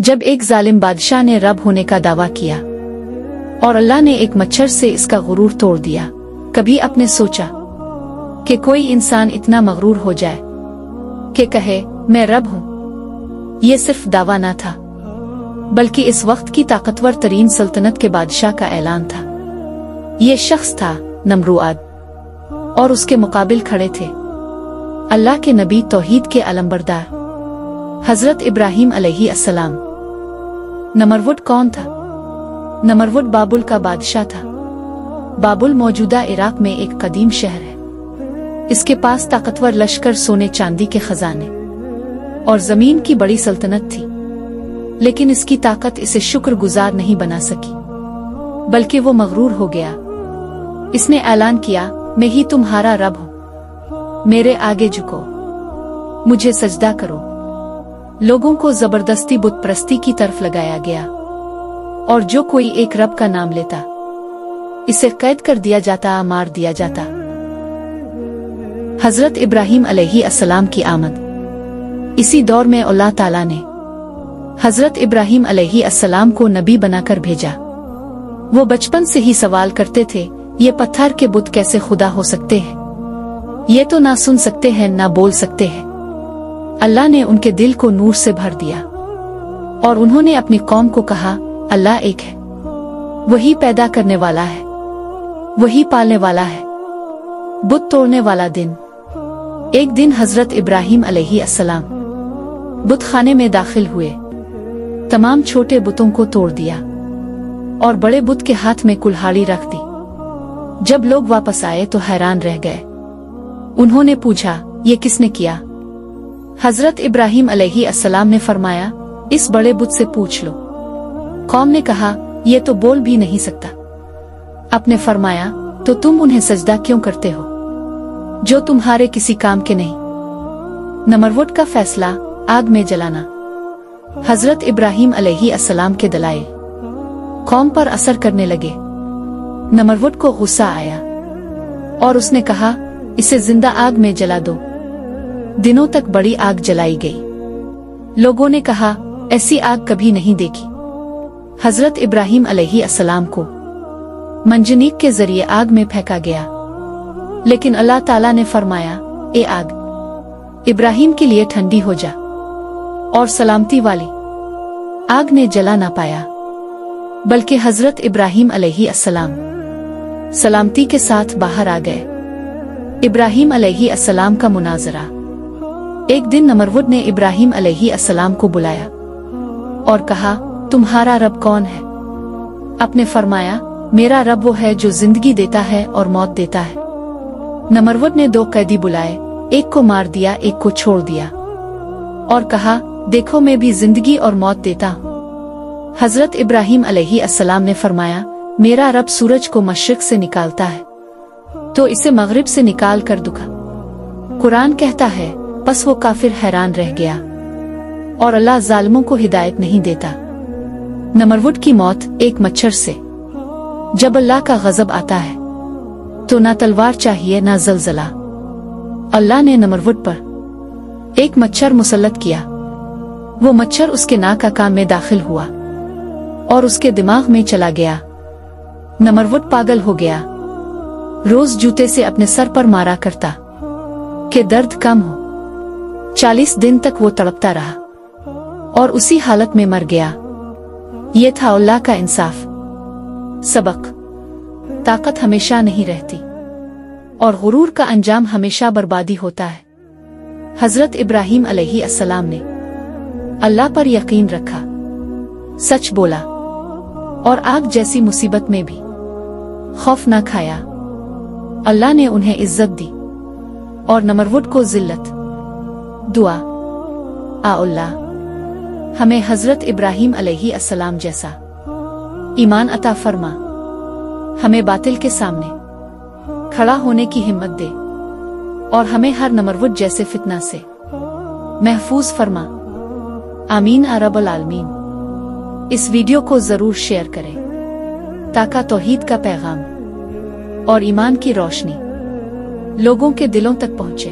जब एक जालिम बादशाह ने रब होने का दावा किया और अल्लाह ने एक मच्छर से इसका गुरूर तोड़ दिया। कभी आपने सोचा कि कोई इंसान इतना मगरूर हो जाए कि कहे मैं रब हूं? ये सिर्फ दावा ना था, बल्कि इस वक्त की ताकतवर तरीन सल्तनत के बादशाह का ऐलान था। ये शख्स था नमरूद, और उसके मुकाबिल खड़े थे अल्लाह के नबी तौहीद के अलमबरदार हजरत इब्राहीम अलैहिस्सलाम। नमरूद कौन था? नमरूद बाबुल का बादशाह था। बाबुल मौजूदा इराक में एक कदीम शहर है। इसके पास ताकतवर लश्कर, सोने चांदी के खजाने और जमीन की बड़ी सल्तनत थी, लेकिन इसकी ताकत इसे शुक्रगुजार नहीं बना सकी, बल्कि वो मगरूर हो गया। इसने ऐलान किया, मैं ही तुम्हारा रब हूं, मेरे आगे झुको, मुझे सजदा करो। लोगों को जबरदस्ती बुत परस्ती की तरफ लगाया गया, और जो कोई एक रब का नाम लेता इसे कैद कर दिया जाता, मार दिया जाता। हजरत इब्राहीम अलैहिस्सलाम की आमद। इसी दौर में अल्लाह ताला ने हजरत इब्राहीम अलैहिस्सलाम को नबी बनाकर भेजा। वो बचपन से ही सवाल करते थे, ये पत्थर के बुत कैसे खुदा हो सकते हैं? ये तो ना सुन सकते हैं, ना बोल सकते हैं। अल्लाह ने उनके दिल को नूर से भर दिया, और उन्होंने अपनी कौम को कहा, अल्लाह एक है, वही पैदा करने वाला है, वही पालने वाला है। बुत तोड़ने वाला दिन। एक दिन हजरत इब्राहीम अलैहिस्सलाम बुत खाने में दाखिल हुए, तमाम छोटे बुतों को तोड़ दिया और बड़े बुत के हाथ में कुल्हाड़ी रख दी। जब लोग वापस आए तो हैरान रह गए। उन्होंने पूछा, ये किसने किया? हजरत इब्राहीम अलैहिस्सलाम ने फरमाया, इस बड़े बुत से पूछ लो। कौम ने कहा, ये तो बोल भी नहीं सकता। आपने फरमाया, तो तुम उन्हें सजदा क्यों करते हो जो तुम्हारे किसी काम के नहीं? नमरूद का फैसला, आग में जलाना। हजरत इब्राहीम अलैहिस्सलाम के दलाइल कौम पर असर करने लगे। नमरूद को गुस्सा आया और उसने कहा, इसे जिंदा आग में जला दो। दिनों तक बड़ी आग जलाई गई। लोगों ने कहा, ऐसी आग कभी नहीं देखी। हजरत इब्राहीम अलैहिस्सलाम को मंजनीक के जरिए आग में फेंका गया, लेकिन अल्लाह ताला ने फरमाया, ए आग, इब्राहीम के लिए ठंडी हो जा। और सलामती वाली आग ने जला ना पाया, बल्कि हजरत इब्राहीम अलैहिस्सलाम सलामती के साथ बाहर आ गए। इब्राहीम अलैहिस्सलाम का मुनाजरा। एक दिन नमरूद ने इब्राहीम अलैहिस्सलाम को बुलाया और कहा, तुम्हारा रब कौन है? आपने फरमाया, मेरा रब वो है जो जिंदगी देता है और मौत देता है। नमरूद ने दो कैदी बुलाए, एक को मार दिया, एक को छोड़ दिया, और कहा, देखो मैं भी जिंदगी और मौत देता हूँ। हजरत इब्राहीम अलैहिस्सलाम ने फरमाया, मेरा रब सूरज को मशरिक से निकालता है, तो इसे मगरिब से निकाल कर दुखा। कुरान कहता है, बस वो काफिर हैरान रह गया, और अल्लाह जालिमों को हिदायत नहीं देता। नमरूद की मौत एक मच्छर से। जब अल्लाह का गजब आता है तो ना तलवार चाहिए ना जलजला। अल्लाह ने नमरूद पर एक मच्छर मुसल्लत किया। वो मच्छर उसके नाक कान में दाखिल हुआ और उसके दिमाग में चला गया। नमरूद पागल हो गया। रोज जूते से अपने सर पर मारा करता कि दर्द कम हो। 40 दिन तक वो तड़पता रहा और उसी हालत में मर गया। ये था अल्लाह का इंसाफ। सबक, ताकत हमेशा नहीं रहती और गुरूर का अंजाम हमेशा बर्बादी होता है। हजरत इब्राहीम अलैहिस्सलाम ने अल्लाह पर यकीन रखा, सच बोला और आग जैसी मुसीबत में भी खौफ न खाया। अल्लाह ने उन्हें इज्जत दी और नमरूद को जिल्लत। दुआ, आ अल्लाह हमें हजरत इब्राहीम अलैहिस्सलाम जैसा ईमान अता फरमा। हमें बातिल के सामने खड़ा होने की हिम्मत दे और हमें हर नमरूद जैसे फितना से महफूज फरमा। आमीन या रब्बल आलमीन। इस वीडियो को जरूर शेयर करें ताकि तौहीद का पैगाम और ईमान की रोशनी लोगों के दिलों तक पहुंचे।